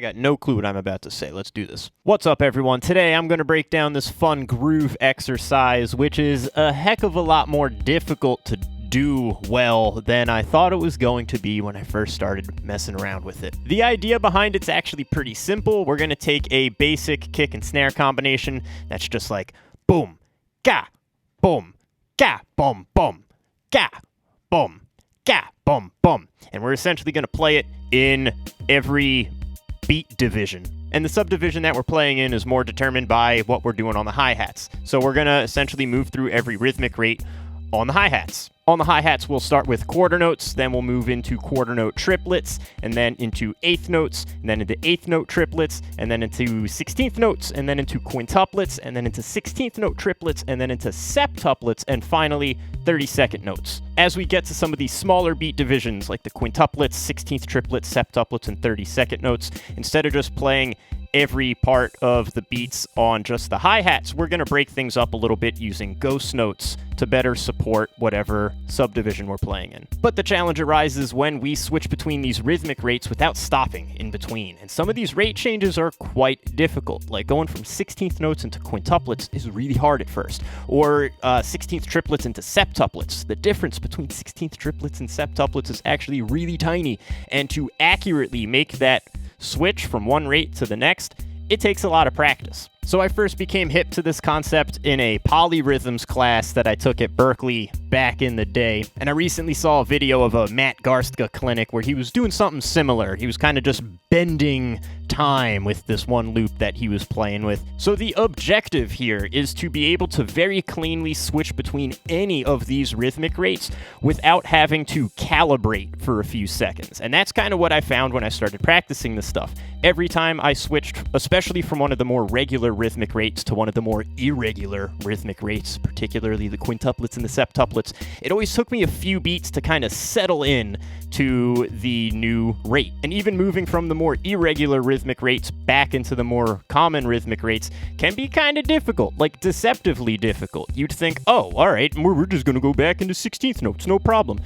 got no clue what I'm about to say. Let's do this. What's up, everyone? Today I'm going to break down this fun groove exercise, which is a heck of a lot more difficult to do well than I thought it was going to be when I first started messing around with it. The idea behind it's actually pretty simple. We're going to take a basic kick and snare combination that's just like boom, ga, boom, ga, boom, boom, ga, boom, ga, boom, boom. And we're essentially going to play it in every beat division. And the subdivision that we're playing in is more determined by what we're doing on the hi-hats. So we're going to essentially move through every rhythmic rate on the hi-hats. On the hi-hats, we'll start with quarter notes, then we'll move into quarter note triplets, and then into eighth notes, and then into eighth note triplets, and then into 16th notes, and then into quintuplets, and then into 16th note triplets, and then into septuplets, and finally 32nd notes. As we get to some of these smaller beat divisions, like the quintuplets, 16th triplets, septuplets, and 32nd notes, instead of just playing every part of the beats on just the hi-hats, we're going to break things up a little bit using ghost notes to better support whatever subdivision we're playing in. But the challenge arises when we switch between these rhythmic rates without stopping in between. And some of these rate changes are quite difficult, like going from 16th notes into quintuplets is really hard at first, or 16th triplets into septuplets. The difference between 16th triplets and septuplets is actually really tiny, and to accurately make that switch from one rate to the next, it takes a lot of practice. So I first became hip to this concept in a polyrhythms class that I took at Berkeley back in the day, and I recently saw a video of a Matt Garstka clinic where he was doing something similar. He was kind of just bending time with this one loop that he was playing with. So the objective here is to be able to very cleanly switch between any of these rhythmic rates without having to calibrate for a few seconds. And that's kind of what I found when I started practicing this stuff. Every time I switched, especially from one of the more regular rhythmic rates to one of the more irregular rhythmic rates, particularly the quintuplets and the septuplets, it always took me a few beats to kind of settle in to the new rate. And even moving from the more irregular rhythmic rates back into the more common rhythmic rates can be kind of difficult, like deceptively difficult. You'd think, oh, all right, we're just going to go back into 16th notes, no problem.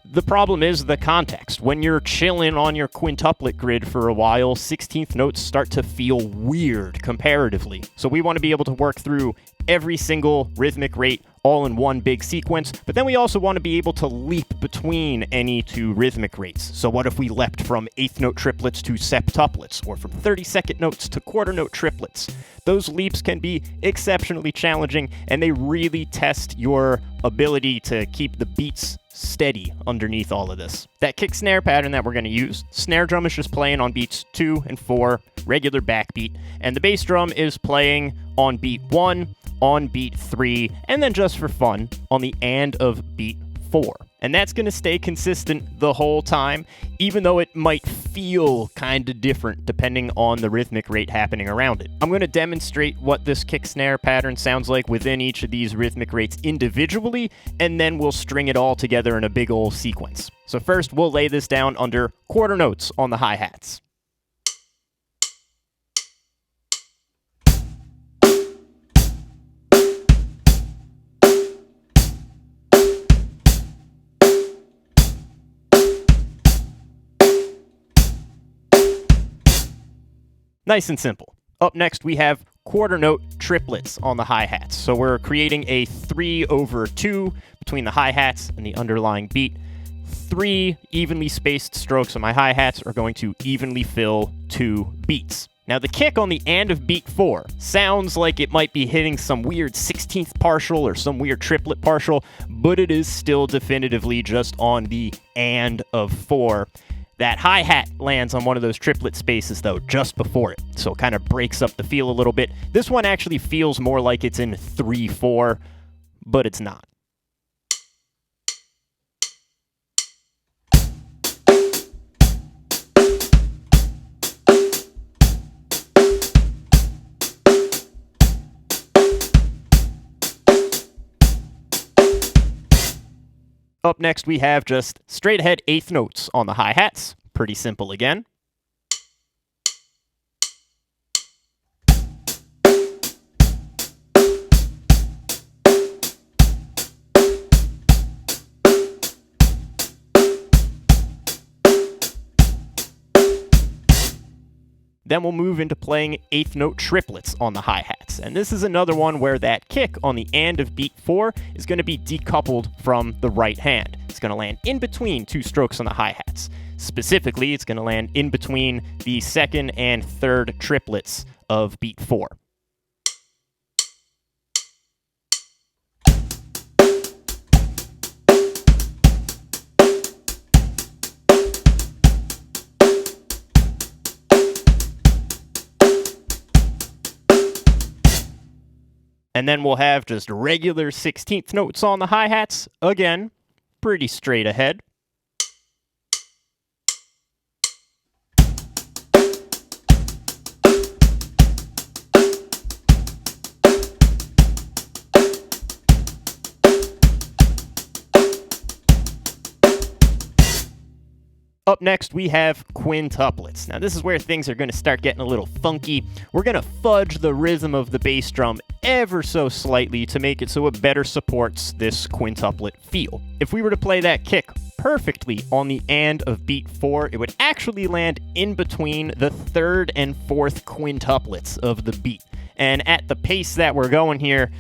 The problem is the context. When you're chilling on your quintuplet grid for a while, 16th notes start to feel weird comparatively. So we want to be able to work through every single rhythmic rate all in one big sequence, but then we also want to be able to leap between any two rhythmic rates. So what if we leapt from eighth note triplets to septuplets, or from 32nd notes to quarter note triplets? Those leaps can be exceptionally challenging, and they really test your ability to keep the beats steady underneath all of this. That kick snare pattern that we're going to use, snare drum is just playing on beats 2 and 4, regular backbeat, and the bass drum is playing on beat 1, on beat 3, and then just for fun, on the and of beat 4. And that's going to stay consistent the whole time, even though it might feel kind of different depending on the rhythmic rate happening around it. I'm going to demonstrate what this kick snare pattern sounds like within each of these rhythmic rates individually, and then we'll string it all together in a big old sequence. So first, we'll lay this down under quarter notes on the hi-hats. Nice and simple. Up next, we have quarter note triplets on the hi-hats. So we're creating a 3/2 between the hi-hats and the underlying beat. 3 evenly spaced strokes on my hi-hats are going to evenly fill 2 beats. Now the kick on the and of beat 4 sounds like it might be hitting some weird 16th partial or some weird triplet partial, but it is still definitively just on the and of 4. That hi-hat lands on one of those triplet spaces, though, just before it, so it kind of breaks up the feel a little bit. This one actually feels more like it's in 3/4, but it's not. Up next, we have just straight ahead eighth notes on the hi-hats. Pretty simple again. Then we'll move into playing eighth note triplets on the hi-hats. And this is another one where that kick on the and of beat 4 is going to be decoupled from the right hand. It's going to land in between two strokes on the hi-hats. Specifically, it's going to land in between the second and third triplets of beat 4. And then we'll have just regular 16th notes on the hi-hats. Again, pretty straight ahead. Up next, we have quintuplets. Now, this is where things are going to start getting a little funky. We're going to fudge the rhythm of the bass drum ever so slightly to make it so it better supports this quintuplet feel. If we were to play that kick perfectly on the and of beat 4, it would actually land in between the third and fourth quintuplets of the beat. And at the pace that we're going here,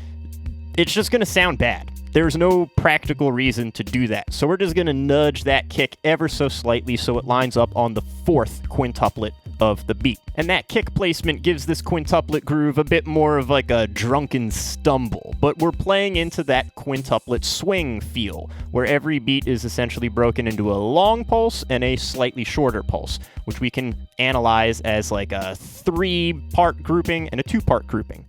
it's just going to sound bad. There's no practical reason to do that. So we're just going to nudge that kick ever so slightly so it lines up on the fourth quintuplet of the beat. And that kick placement gives this quintuplet groove a bit more of like a drunken stumble, but we're playing into that quintuplet swing feel, where every beat is essentially broken into a long pulse and a slightly shorter pulse, which we can analyze as like a 3-part grouping and a 2-part grouping.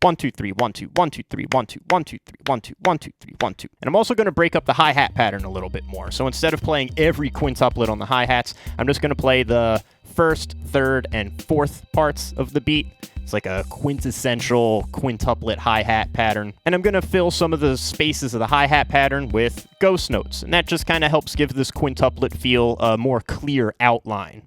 1, 2, 3, 1, 2, 1, 2, 3, 1, 2, 1, 2, 3, 1, 2, 1, 2, 3, 1, 2. And I'm also going to break up the hi-hat pattern a little bit more. So instead of playing every quintuplet on the hi-hats, I'm just going to play the first, third, and fourth parts of the beat. It's like a quintessential quintuplet hi-hat pattern. And I'm going to fill some of the spaces of the hi-hat pattern with ghost notes. And that just kind of helps give this quintuplet feel a more clear outline.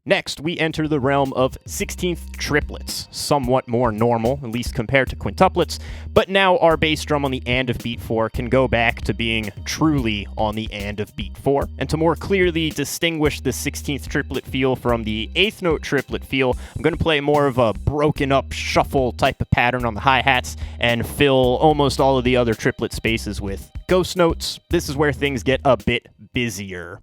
Next, we enter the realm of 16th triplets, somewhat more normal, at least compared to quintuplets, but now our bass drum on the and of beat 4 can go back to being truly on the and of beat 4. And to more clearly distinguish the 16th triplet feel from the 8th note triplet feel, I'm going to play more of a broken up shuffle type of pattern on the hi-hats and fill almost all of the other triplet spaces with ghost notes. This is where things get a bit busier.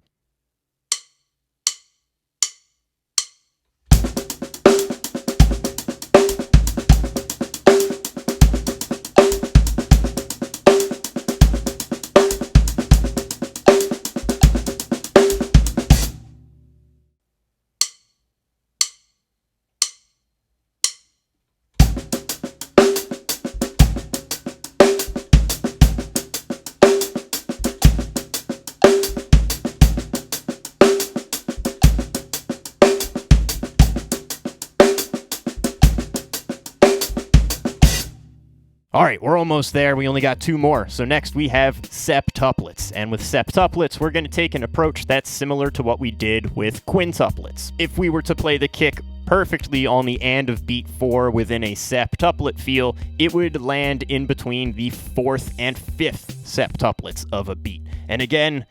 All right, we're almost there. We only got 2 more. So next we have septuplets. And with septuplets, we're going to take an approach that's similar to what we did with quintuplets. If we were to play the kick perfectly on the and of beat 4 within a septuplet feel, it would land in between the 4th and 5th septuplets of a beat. And again,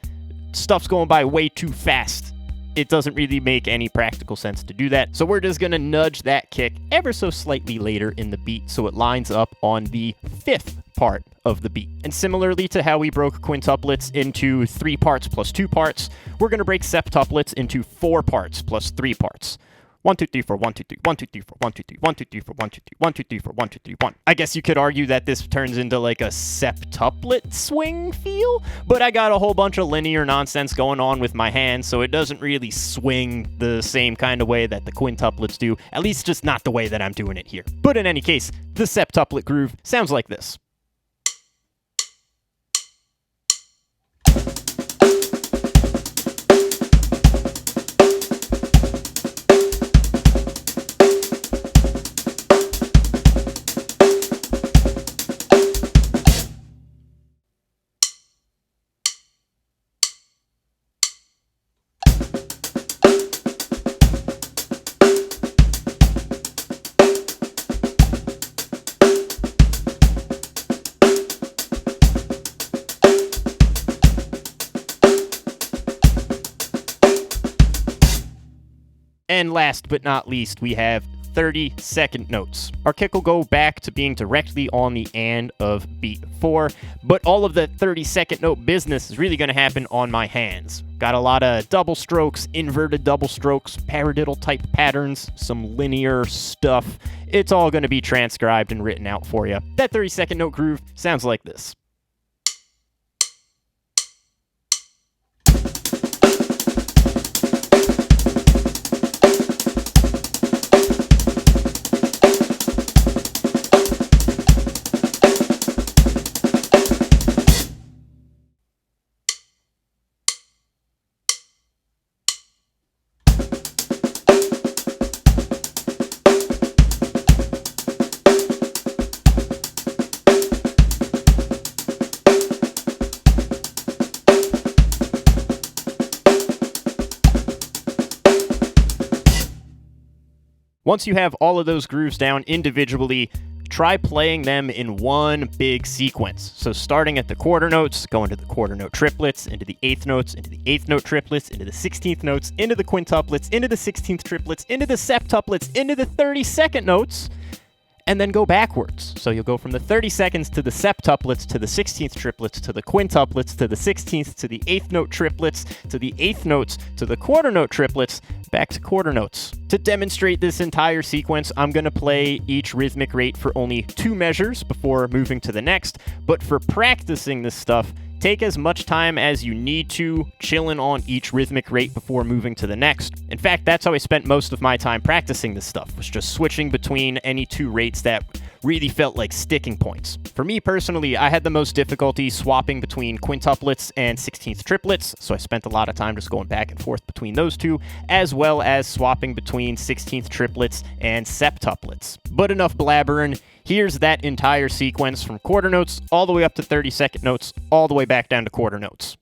stuff's going by way too fast. It doesn't really make any practical sense to do that. So we're just going to nudge that kick ever so slightly later in the beat so it lines up on the 5th part of the beat. And similarly to how we broke quintuplets into 3 parts plus 2 parts, we're going to break septuplets into 4 parts plus 3 parts. 1, 2, 3, 4, 1, 2, 3, 1, 2, 3, 4, 1, 2, 3, 1, 2, 3, 4, 1, 2, 3, 1, 2, 3, 4, 1, 2, 3, 1. I guess you could argue that this turns into like a septuplet swing feel, but I got a whole bunch of linear nonsense going on with my hands, so it doesn't really swing the same kind of way that the quintuplets do, at least just not the way that I'm doing it here. But in any case, the septuplet groove sounds like this. And last but not least, we have 30-second notes. Our kick will go back to being directly on the and of beat 4, but all of the 30-second note business is really going to happen on my hands. Got a lot of double strokes, inverted double strokes, paradiddle type patterns, some linear stuff. It's all going to be transcribed and written out for you. That 30-second note groove sounds like this. Once you have all of those grooves down individually, try playing them in one big sequence. So starting at the quarter notes, going to the quarter note triplets, into the eighth notes, into the eighth note triplets, into the 16th notes, into the quintuplets, into the 16th triplets, into the septuplets, into the 30-second notes, and then go backwards. So you'll go from the 30 seconds to the septuplets, to the 16th triplets, to the quintuplets, to the 16th, to the 8th note triplets, to the 8th notes, to the quarter note triplets, back to quarter notes. To demonstrate this entire sequence, I'm going to play each rhythmic rate for only 2 measures before moving to the next, but for practicing this stuff, take as much time as you need to chilling on each rhythmic rate before moving to the next. In fact, that's how I spent most of my time practicing this stuff, was just switching between any 2 rates that really felt like sticking points. For me personally, I had the most difficulty swapping between quintuplets and 16th triplets, so I spent a lot of time just going back and forth between those 2, as well as swapping between 16th triplets and septuplets. But enough blabbering. Here's that entire sequence from quarter notes all the way up to 30-second notes, all the way back down to quarter notes.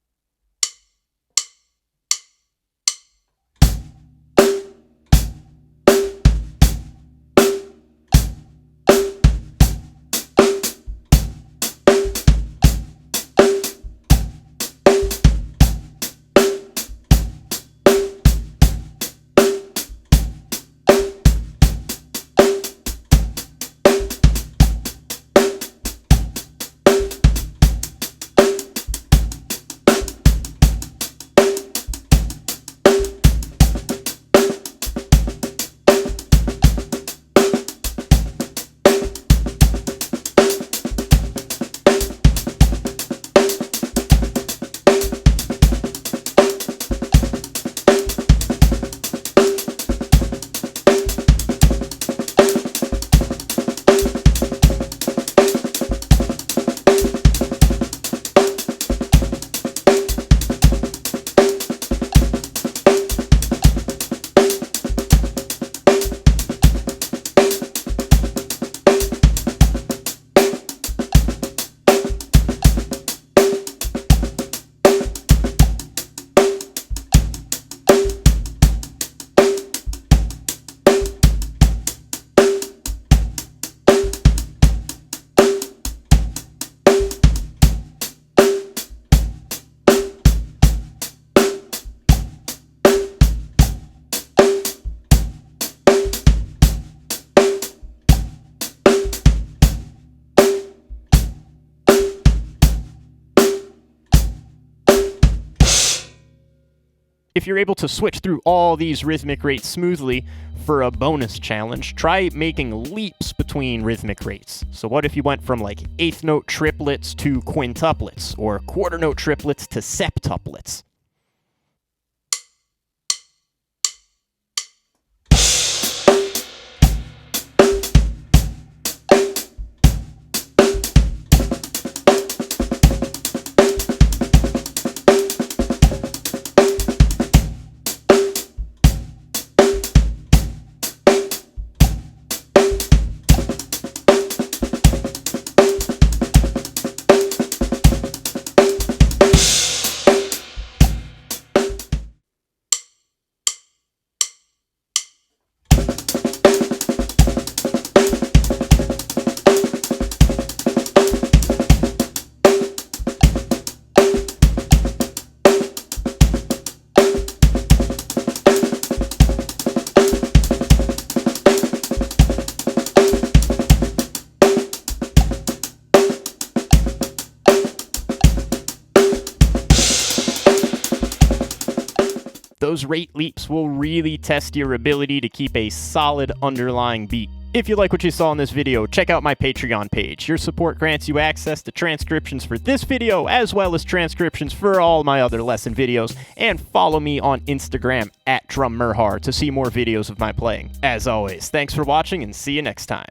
If you're able to switch through all these rhythmic rates smoothly for a bonus challenge, try making leaps between rhythmic rates. So what if you went from like 8th note triplets to quintuplets, or quarter note triplets to septuplets? those rate leaps will really test your ability to keep a solid underlying beat. If you like what you saw in this video, check out my Patreon page. Your support grants you access to transcriptions for this video, as well as transcriptions for all my other lesson videos, and follow me on Instagram @DrumMerhar to see more videos of my playing. As always, thanks for watching and see you next time.